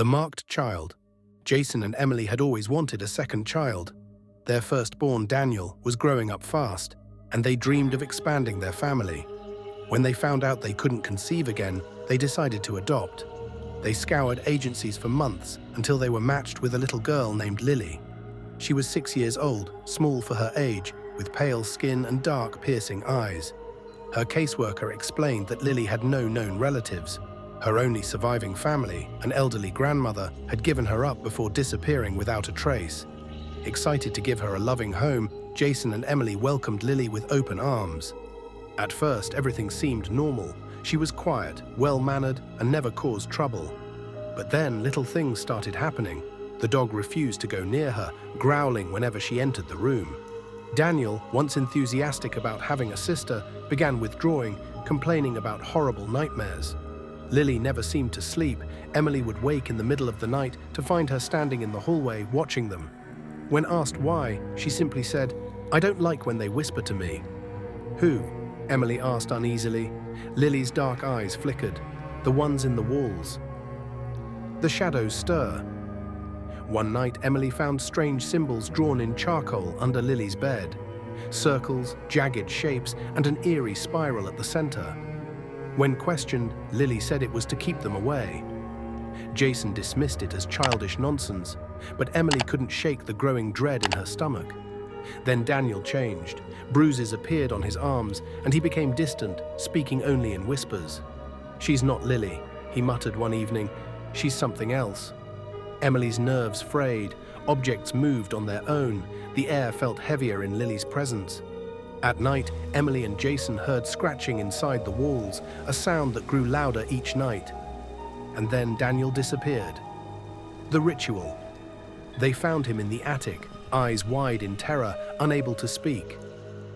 The marked child. Jason and Emily had always wanted a second child. Their firstborn, Daniel, was growing up fast, and they dreamed of expanding their family. When they found out they couldn't conceive again, they decided to adopt. They scoured agencies for months until they were matched with a little girl named Lily. She was 6 years old, small for her age, with pale skin and dark, piercing eyes. Her caseworker explained that Lily had no known relatives. Her only surviving family, an elderly grandmother, had given her up before disappearing without a trace. Excited to give her a loving home, Jason and Emily welcomed Lily with open arms. At first, everything seemed normal. She was quiet, well-mannered, and never caused trouble. But then little things started happening. The dog refused to go near her, growling whenever she entered the room. Daniel, once enthusiastic about having a sister, began withdrawing, complaining about horrible nightmares. Lily never seemed to sleep. Emily would wake in the middle of the night to find her standing in the hallway watching them. When asked why, she simply said, "I don't like when they whisper to me." "Who?" Emily asked uneasily. Lily's dark eyes flickered. "The ones in the walls." "The shadows stir." One night, Emily found strange symbols drawn in charcoal under Lily's bed. Circles, jagged shapes, and an eerie spiral at the center. When questioned, Lily said it was to keep them away. Jason dismissed it as childish nonsense, but Emily couldn't shake the growing dread in her stomach. Then Daniel changed. Bruises appeared on his arms, and he became distant, speaking only in whispers. "She's not Lily," he muttered one evening. "She's something else." Emily's nerves frayed. Objects moved on their own. The air felt heavier in Lily's presence. At night, Emily and Jason heard scratching inside the walls, a sound that grew louder each night. And then Daniel disappeared. The ritual. They found him in the attic, eyes wide in terror, unable to speak.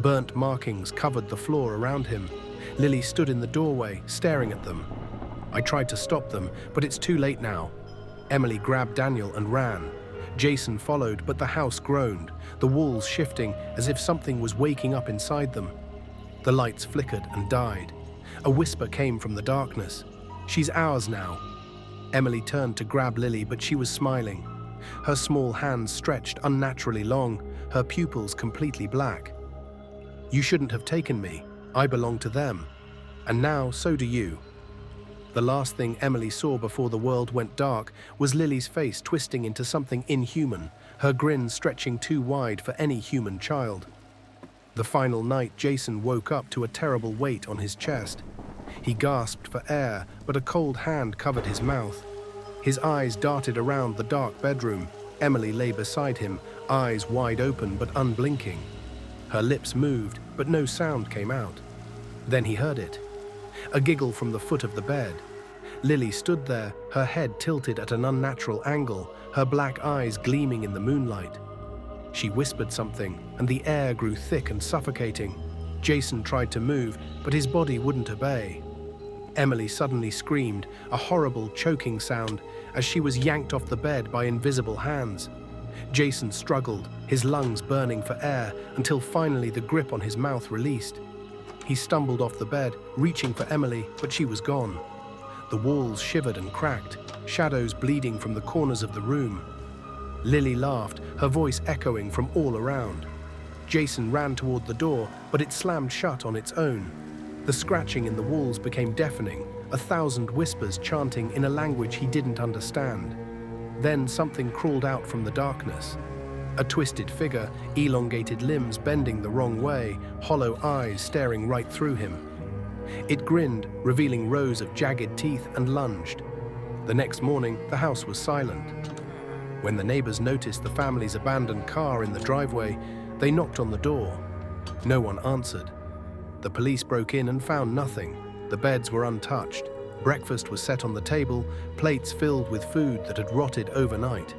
Burnt markings covered the floor around him. Lily stood in the doorway, staring at them. "I tried to stop them, but it's too late now." Emily grabbed Daniel and ran. Jason followed, but the house groaned, the walls shifting as if something was waking up inside them. The lights flickered and died. A whisper came from the darkness. "She's ours now." Emily turned to grab Lily, but she was smiling. Her small hands stretched unnaturally long, her pupils completely black. "You shouldn't have taken me. I belong to them. And now, so do you." The last thing Emily saw before the world went dark was Lily's face twisting into something inhuman, her grin stretching too wide for any human child. The final night, Jason woke up to a terrible weight on his chest. He gasped for air, but a cold hand covered his mouth. His eyes darted around the dark bedroom. Emily lay beside him, eyes wide open but unblinking. Her lips moved, but no sound came out. Then he heard it. A giggle from the foot of the bed. Lily stood there, her head tilted at an unnatural angle, her black eyes gleaming in the moonlight. She whispered something, and the air grew thick and suffocating. Jason tried to move, but his body wouldn't obey. Emily suddenly screamed, a horrible choking sound, as she was yanked off the bed by invisible hands. Jason struggled, his lungs burning for air, until finally the grip on his mouth released. He stumbled off the bed, reaching for Emily, but she was gone. The walls shivered and cracked, shadows bleeding from the corners of the room. Lily laughed, her voice echoing from all around. Jason ran toward the door, but it slammed shut on its own. The scratching in the walls became deafening, 1,000 whispers chanting in a language he didn't understand. Then something crawled out from the darkness. A twisted figure, elongated limbs bending the wrong way, hollow eyes staring right through him. It grinned, revealing rows of jagged teeth, and lunged. The next morning, the house was silent. When the neighbors noticed the family's abandoned car in the driveway, they knocked on the door. No one answered. The police broke in and found nothing. The beds were untouched. Breakfast was set on the table, plates filled with food that had rotted overnight.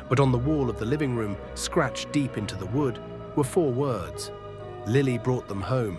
But on the wall of the living room, scratched deep into the wood, were 4 words. Lily brought them home.